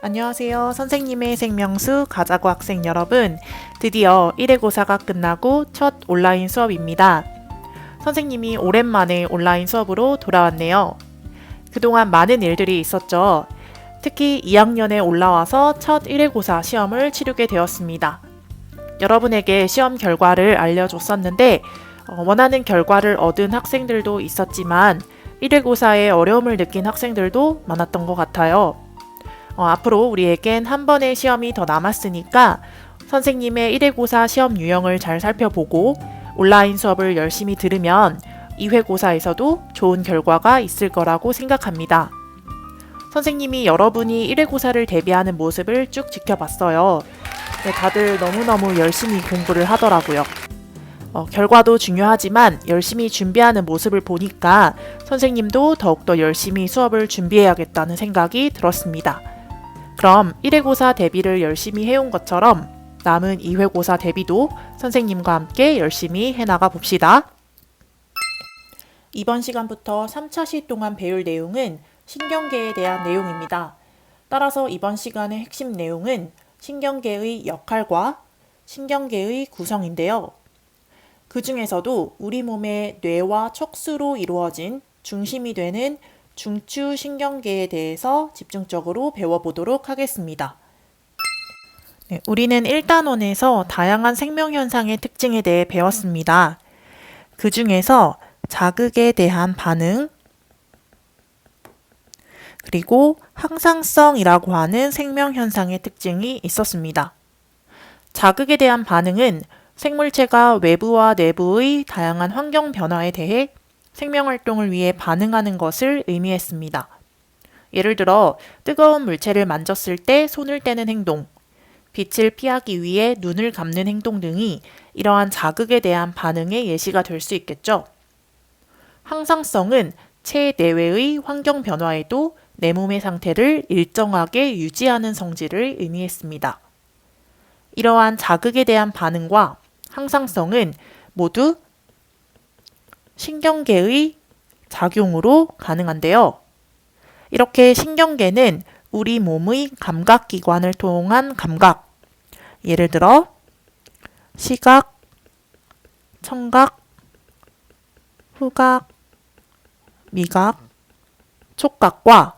안녕하세요. 선생님의 생명수 가자고 학생 여러분. 드디어 1회고사가 끝나고 첫 온라인 수업입니다. 선생님이 오랜만에 온라인 수업으로 돌아왔네요. 그동안 많은 일들이 있었죠. 특히 2학년에 올라와서 첫 1회고사 시험을 치르게 되었습니다. 여러분에게 시험 결과를 알려줬었는데 원하는 결과를 얻은 학생들도 있었지만 1회고사에 어려움을 느낀 학생들도 많았던 것 같아요. 앞으로 우리에겐 한 번의 시험이 더 남았으니까 선생님의 1회고사 시험 유형을 잘 살펴보고 온라인 수업을 열심히 들으면 2회고사에서도 좋은 결과가 있을 거라고 생각합니다. 선생님이 여러분이 1회고사를 대비하는 모습을 쭉 지켜봤어요. 네, 다들 너무너무 열심히 공부를 하더라고요. 결과도 중요하지만 열심히 준비하는 모습을 보니까 선생님도 더욱더 열심히 수업을 준비해야겠다는 생각이 들었습니다. 그럼 1회고사 대비를 열심히 해온 것처럼 남은 2회고사 대비도 선생님과 함께 열심히 해나가 봅시다. 이번 시간부터 3차 시 동안 배울 내용은 신경계에 대한 내용입니다. 따라서 이번 시간의 핵심 내용은 신경계의 역할과 신경계의 구성인데요. 그 중에서도 우리 몸의 뇌와 척수로 이루어진 중심이 되는 중추신경계에 대해서 집중적으로 배워보도록 하겠습니다. 네, 우리는 1단원에서 다양한 생명현상의 특징에 대해 배웠습니다. 그 중에서 자극에 대한 반응, 그리고 항상성이라고 하는 생명현상의 특징이 있었습니다. 자극에 대한 반응은 생물체가 외부와 내부의 다양한 환경 변화에 대해 생명활동을 위해 반응하는 것을 의미했습니다. 예를 들어 뜨거운 물체를 만졌을 때 손을 떼는 행동, 빛을 피하기 위해 눈을 감는 행동 등이 이러한 자극에 대한 반응의 예시가 될 수 있겠죠. 항상성은 체내외의 환경 변화에도 내 몸의 상태를 일정하게 유지하는 성질을 의미했습니다. 이러한 자극에 대한 반응과 항상성은 모두 신경계의 작용으로 가능한데요. 이렇게 신경계는 우리 몸의 감각기관을 통한 감각, 예를 들어 시각, 청각, 후각, 미각, 촉각과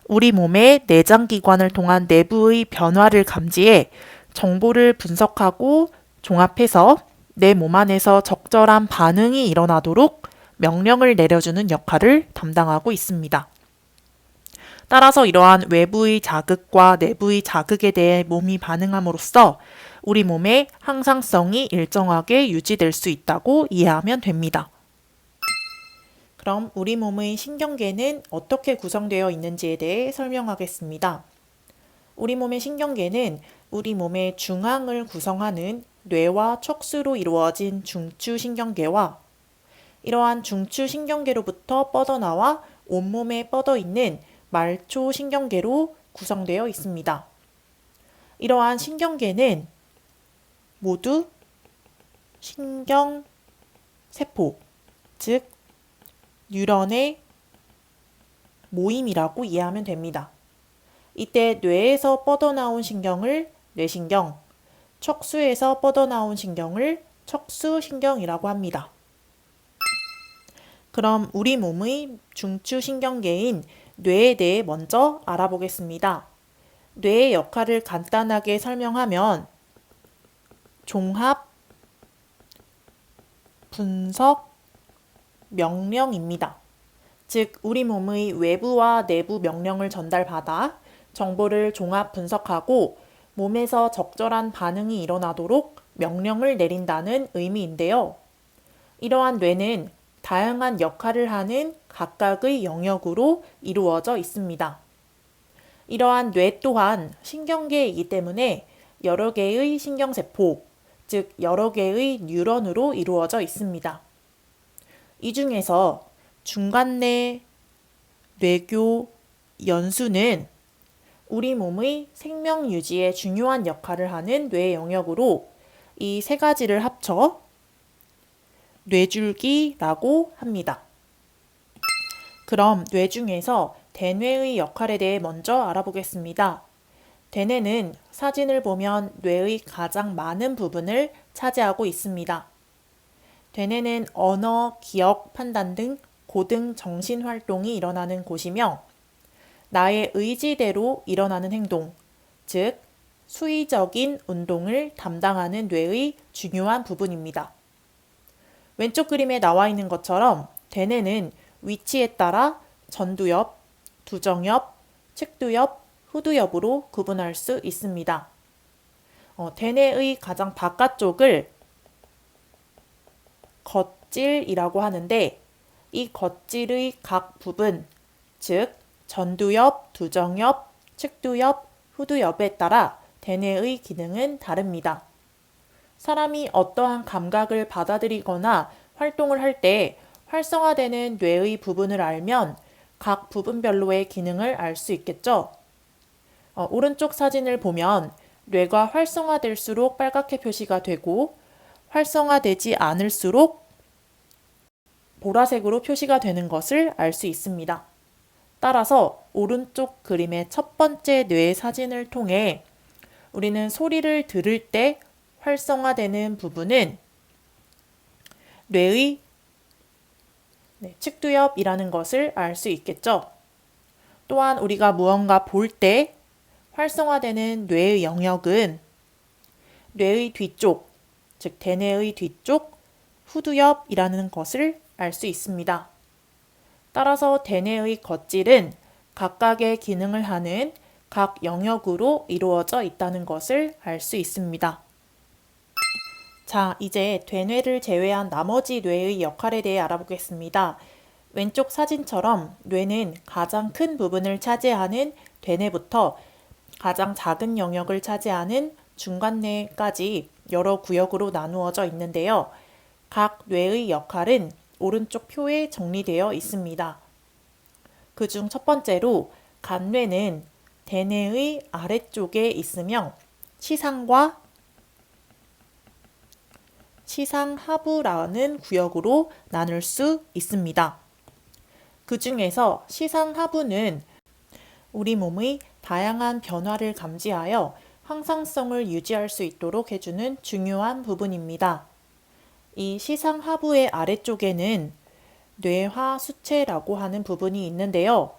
우리 몸의 내장기관을 통한 내부의 변화를 감지해 정보를 분석하고 종합해서 내 몸 안에서 적절한 반응이 일어나도록 명령을 내려주는 역할을 담당하고 있습니다. 따라서 이러한 외부의 자극과 내부의 자극에 대해 몸이 반응함으로써 우리 몸의 항상성이 일정하게 유지될 수 있다고 이해하면 됩니다. 그럼 우리 몸의 신경계는 어떻게 구성되어 있는지에 대해 설명하겠습니다. 우리 몸의 신경계는 우리 몸의 중앙을 구성하는 뇌와 척수로 이루어진 중추신경계와 이러한 중추신경계로부터 뻗어나와 온몸에 뻗어있는 말초신경계로 구성되어 있습니다. 이러한 신경계는 모두 신경세포, 즉 뉴런의 모임이라고 이해하면 됩니다. 이때 뇌에서 뻗어나온 신경을 뇌신경, 척수에서 뻗어나온 신경을 척수신경이라고 합니다. 그럼 우리 몸의 중추신경계인 뇌에 대해 먼저 알아보겠습니다. 뇌의 역할을 간단하게 설명하면 종합, 분석, 명령입니다. 즉, 우리 몸의 외부와 내부 명령을 전달받아 정보를 종합 분석하고 몸에서 적절한 반응이 일어나도록 명령을 내린다는 의미인데요. 이러한 뇌는 다양한 역할을 하는 각각의 영역으로 이루어져 있습니다. 이러한 뇌 또한 신경계이기 때문에 여러 개의 신경세포, 즉 여러 개의 뉴런으로 이루어져 있습니다. 이 중에서 중간내, 뇌교, 연수는 우리 몸의 생명 유지에 중요한 역할을 하는 뇌 영역으로 이 세 가지를 합쳐 뇌줄기라고 합니다. 그럼 뇌 중에서 대뇌의 역할에 대해 먼저 알아보겠습니다. 대뇌는 사진을 보면 뇌의 가장 많은 부분을 차지하고 있습니다. 대뇌는 언어, 기억, 판단 등 고등 정신 활동이 일어나는 곳이며 나의 의지대로 일어나는 행동, 즉 수의적인 운동을 담당하는 뇌의 중요한 부분입니다. 왼쪽 그림에 나와 있는 것처럼 대뇌는 위치에 따라 전두엽, 두정엽, 측두엽, 후두엽으로 구분할 수 있습니다. 대뇌의 가장 바깥쪽을 겉질이라고 하는데 이 겉질의 각 부분, 즉 전두엽, 두정엽, 측두엽, 후두엽에 따라 대뇌의 기능은 다릅니다. 사람이 어떠한 감각을 받아들이거나 활동을 할 때 활성화되는 뇌의 부분을 알면 각 부분별로의 기능을 알 수 있겠죠. 오른쪽 사진을 보면 뇌가 활성화될수록 빨갛게 표시가 되고 활성화되지 않을수록 보라색으로 표시가 되는 것을 알 수 있습니다. 따라서 오른쪽 그림의 첫 번째 뇌 사진을 통해 우리는 소리를 들을 때 활성화되는 부분은 뇌의 측두엽이라는 것을 알 수 있겠죠. 또한 우리가 무언가 볼 때 활성화되는 뇌의 영역은 뇌의 뒤쪽, 즉 대뇌의 뒤쪽 후두엽이라는 것을 알 수 있습니다. 따라서 대뇌의 겉질은 각각의 기능을 하는 각 영역으로 이루어져 있다는 것을 알 수 있습니다. 자, 이제 대뇌를 제외한 나머지 뇌의 역할에 대해 알아보겠습니다. 왼쪽 사진처럼 뇌는 가장 큰 부분을 차지하는 대뇌부터 가장 작은 영역을 차지하는 중간뇌까지 여러 구역으로 나누어져 있는데요. 각 뇌의 역할은 오른쪽 표에 정리되어 있습니다. 그중 첫 번째로 간뇌는 대뇌의 아래쪽에 있으며 치상과 시상하부라는 구역으로 나눌 수 있습니다. 그 중에서 시상하부는 우리 몸의 다양한 변화를 감지하여 항상성을 유지할 수 있도록 해주는 중요한 부분입니다. 이 시상하부의 아래쪽에는 뇌하수체라고 하는 부분이 있는데요.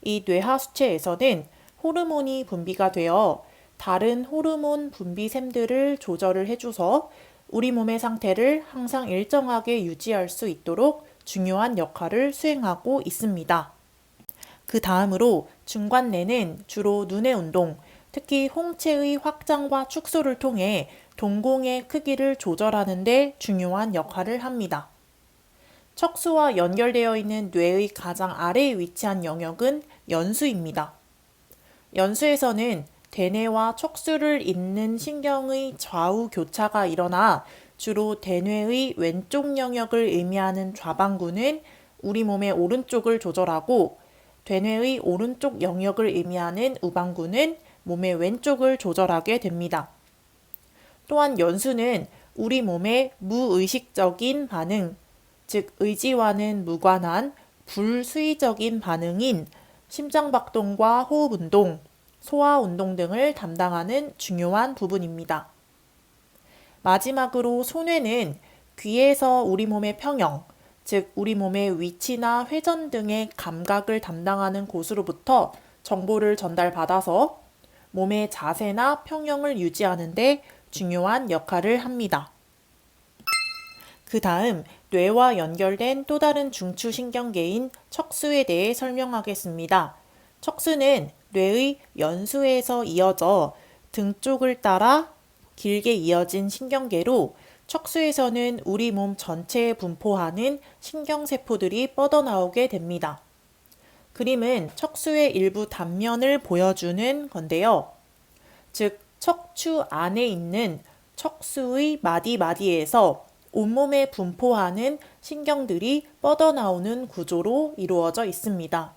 이 뇌하수체에서는 호르몬이 분비가 되어 다른 호르몬 분비샘들을 조절을 해줘서 우리 몸의 상태를 항상 일정하게 유지할 수 있도록 중요한 역할을 수행하고 있습니다. 그 다음으로 중간뇌는 주로 눈의 운동, 특히 홍채의 확장과 축소를 통해 동공의 크기를 조절하는 데 중요한 역할을 합니다. 척수와 연결되어 있는 뇌의 가장 아래에 위치한 영역은 연수입니다. 연수에서는 대뇌와 척수를 잇는 신경의 좌우 교차가 일어나 주로 대뇌의 왼쪽 영역을 의미하는 좌방구는 우리 몸의 오른쪽을 조절하고 대뇌의 오른쪽 영역을 의미하는 우방구는 몸의 왼쪽을 조절하게 됩니다. 또한 연수는 우리 몸의 무의식적인 반응, 즉 의지와는 무관한 불수의적인 반응인 심장박동과 호흡운동, 소화운동 등을 담당하는 중요한 부분입니다. 마지막으로 소뇌는 귀에서 우리 몸의 평형, 즉 우리 몸의 위치나 회전 등의 감각을 담당하는 곳으로부터 정보를 전달받아서 몸의 자세나 평형을 유지하는 데 중요한 역할을 합니다. 그 다음 뇌와 연결된 또 다른 중추신경계인 척수에 대해 설명하겠습니다. 척수는 뇌의 연수에서 이어져 등 쪽을 따라 길게 이어진 신경계로 척수에서는 우리 몸 전체에 분포하는 신경세포들이 뻗어나오게 됩니다. 그림은 척수의 일부 단면을 보여주는 건데요. 즉, 척추 안에 있는 척수의 마디마디에서 온몸에 분포하는 신경들이 뻗어나오는 구조로 이루어져 있습니다.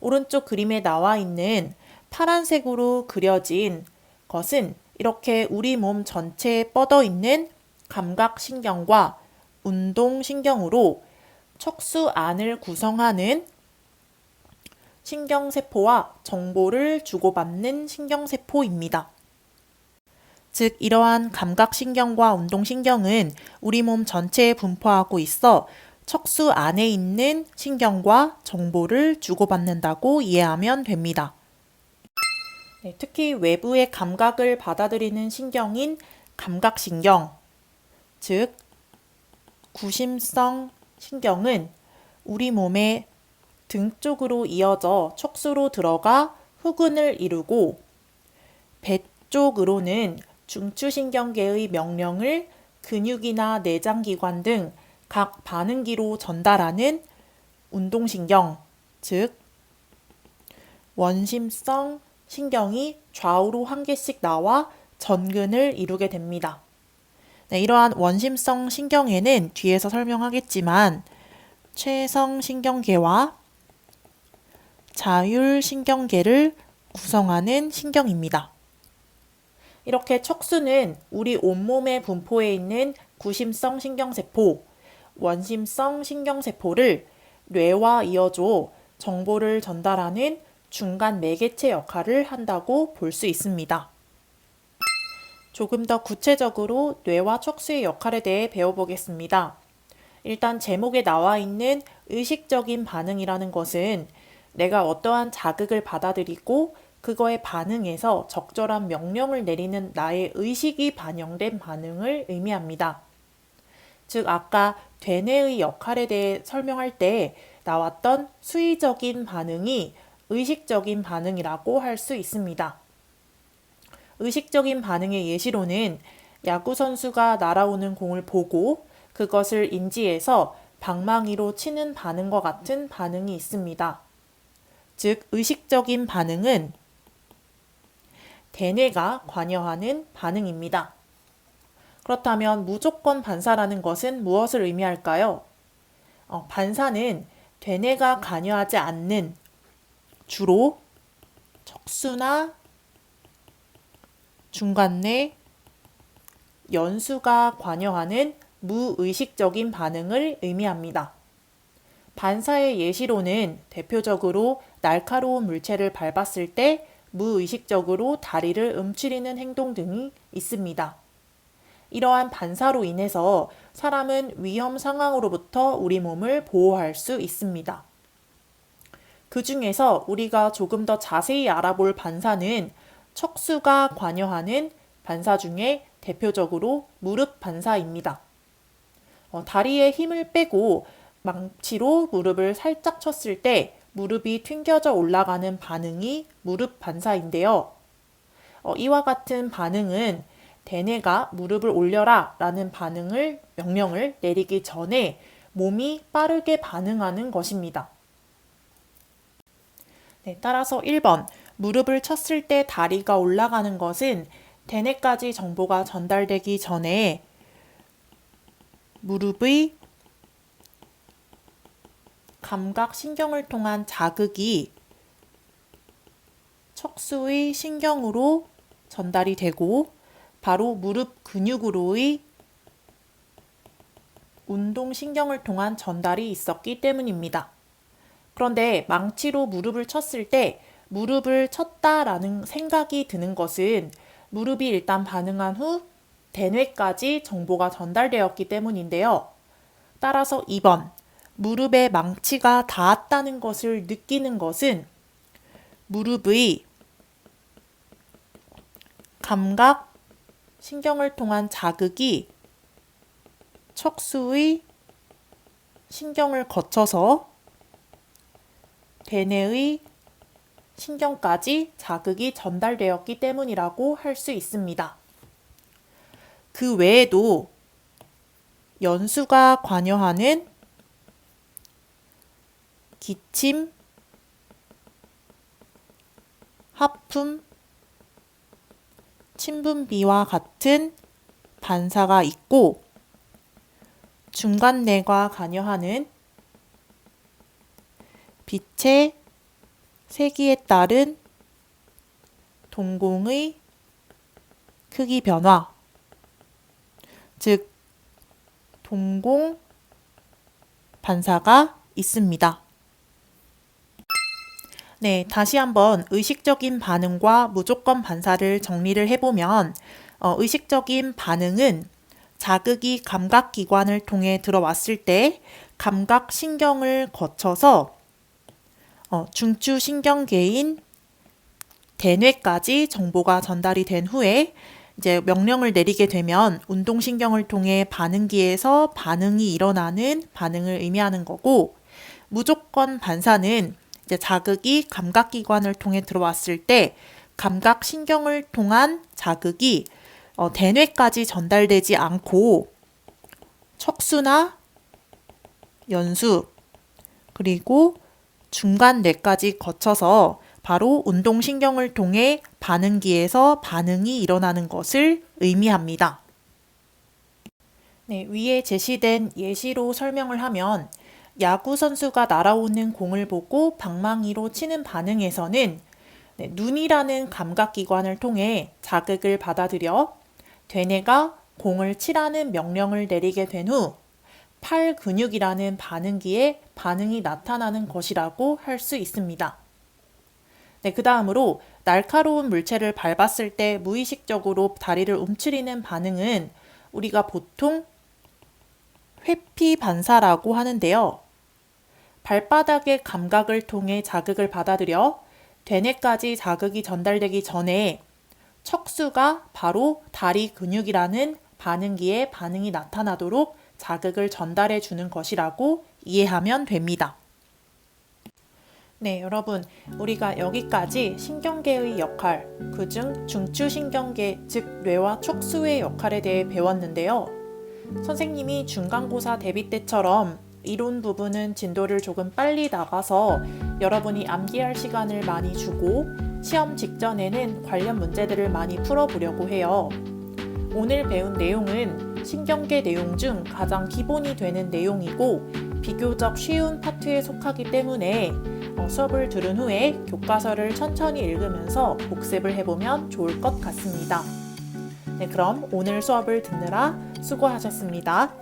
오른쪽 그림에 나와 있는 파란색으로 그려진 것은 이렇게 우리 몸 전체에 뻗어 있는 감각신경과 운동신경으로 척수 안을 구성하는 신경세포와 정보를 주고받는 신경세포입니다. 즉, 이러한 감각신경과 운동신경은 우리 몸 전체에 분포하고 있어 척수 안에 있는 신경과 정보를 주고받는다고 이해하면 됩니다. 네, 특히 외부의 감각을 받아들이는 신경인 감각신경, 즉 구심성 신경은 우리 몸의 등 쪽으로 이어져 척수로 들어가 후근을 이루고 배 쪽으로는 중추신경계의 명령을 근육이나 내장기관 등 각 반응기로 전달하는 운동신경, 즉 원심성 신경이 좌우로 한 개씩 나와 전근을 이루게 됩니다. 네, 이러한 원심성 신경에는 뒤에서 설명하겠지만 최성신경계와 자율신경계를 구성하는 신경입니다. 이렇게 척수는 우리 온몸에 분포해 있는 구심성 신경세포, 원심성 신경세포를 뇌와 이어줘 정보를 전달하는 중간 매개체 역할을 한다고 볼 수 있습니다. 조금 더 구체적으로 뇌와 척수의 역할에 대해 배워보겠습니다. 일단 제목에 나와 있는 의식적인 반응이라는 것은 내가 어떠한 자극을 받아들이고 그거에 반응해서 적절한 명령을 내리는 나의 의식이 반영된 반응을 의미합니다. 즉, 아까 되뇌의 역할에 대해 설명할 때 나왔던 수의적인 반응이 의식적인 반응이라고 할 수 있습니다. 의식적인 반응의 예시로는 야구선수가 날아오는 공을 보고 그것을 인지해서 방망이로 치는 반응과 같은 반응이 있습니다. 즉, 의식적인 반응은 대뇌가 관여하는 반응입니다. 그렇다면 무조건 반사라는 것은 무엇을 의미할까요? 반사는 대뇌가 관여하지 않는 주로 척수나 중간뇌, 연수가 관여하는 무의식적인 반응을 의미합니다. 반사의 예시로는 대표적으로 날카로운 물체를 밟았을 때 무의식적으로 다리를 움츠리는 행동 등이 있습니다. 이러한 반사로 인해서 사람은 위험 상황으로부터 우리 몸을 보호할 수 있습니다. 그 중에서 우리가 조금 더 자세히 알아볼 반사는 척수가 관여하는 반사 중에 대표적으로 무릎 반사입니다. 다리에 힘을 빼고 망치로 무릎을 살짝 쳤을 때 무릎이 튕겨져 올라가는 반응이 무릎 반사인데요. 이와 같은 반응은 대뇌가 무릎을 올려라 라는 명령을 내리기 전에 몸이 빠르게 반응하는 것입니다. 네, 따라서 1번, 무릎을 쳤을 때 다리가 올라가는 것은 대뇌까지 정보가 전달되기 전에 무릎의 감각신경을 통한 자극이 척수의 신경으로 전달이 되고 바로 무릎 근육으로의 운동신경을 통한 전달이 있었기 때문입니다. 그런데 망치로 무릎을 쳤을 때 무릎을 쳤다라는 생각이 드는 것은 무릎이 일단 반응한 후 대뇌까지 정보가 전달되었기 때문인데요. 따라서 2번, 무릎에 망치가 닿았다는 것을 느끼는 것은 무릎의 감각, 신경을 통한 자극이 척수의 신경을 거쳐서 대뇌의 신경까지 자극이 전달되었기 때문이라고 할 수 있습니다. 그 외에도 연수가 관여하는 기침, 하품, 침분비와 같은 반사가 있고 중간뇌가 관여하는 빛의 세기에 따른 동공의 크기 변화, 즉 동공 반사가 있습니다. 네, 다시 한번 의식적인 반응과 무조건 반사를 정리를 해보면 의식적인 반응은 자극이 감각기관을 통해 들어왔을 때 감각신경을 거쳐서 중추신경계인 대뇌까지 정보가 전달이 된 후에 이제 명령을 내리게 되면 운동신경을 통해 반응기에서 반응이 일어나는 반응을 의미하는 거고, 무조건 반사는 이제 자극이 감각기관을 통해 들어왔을 때 감각신경을 통한 자극이 대뇌까지 전달되지 않고 척수나 연수 그리고 중간 뇌까지 거쳐서 바로 운동신경을 통해 반응기에서 반응이 일어나는 것을 의미합니다. 네, 위에 제시된 예시로 설명을 하면 야구 선수가 날아오는 공을 보고 방망이로 치는 반응에서는 눈이라는 감각기관을 통해 자극을 받아들여 대뇌가 공을 치라는 명령을 내리게 된 후 팔 근육이라는 반응기에 반응이 나타나는 것이라고 할 수 있습니다. 네, 그 다음으로 날카로운 물체를 밟았을 때 무의식적으로 다리를 움츠리는 반응은 우리가 보통 회피 반사라고 하는데요. 발바닥의 감각을 통해 자극을 받아들여 대뇌까지 자극이 전달되기 전에 척수가 바로 다리 근육이라는 반응기에 반응이 나타나도록 자극을 전달해 주는 것이라고 이해하면 됩니다. 네, 여러분, 우리가 여기까지 신경계의 역할, 그중 중추신경계, 즉 뇌와 척수의 역할에 대해 배웠는데요. 선생님이 중간고사 대비 때처럼 이론 부분은 진도를 조금 빨리 나가서 여러분이 암기할 시간을 많이 주고 시험 직전에는 관련 문제들을 많이 풀어보려고 해요. 오늘 배운 내용은 신경계 내용 중 가장 기본이 되는 내용이고 비교적 쉬운 파트에 속하기 때문에 수업을 들은 후에 교과서를 천천히 읽으면서 복습을 해보면 좋을 것 같습니다. 네, 그럼 오늘 수업을 듣느라 수고하셨습니다.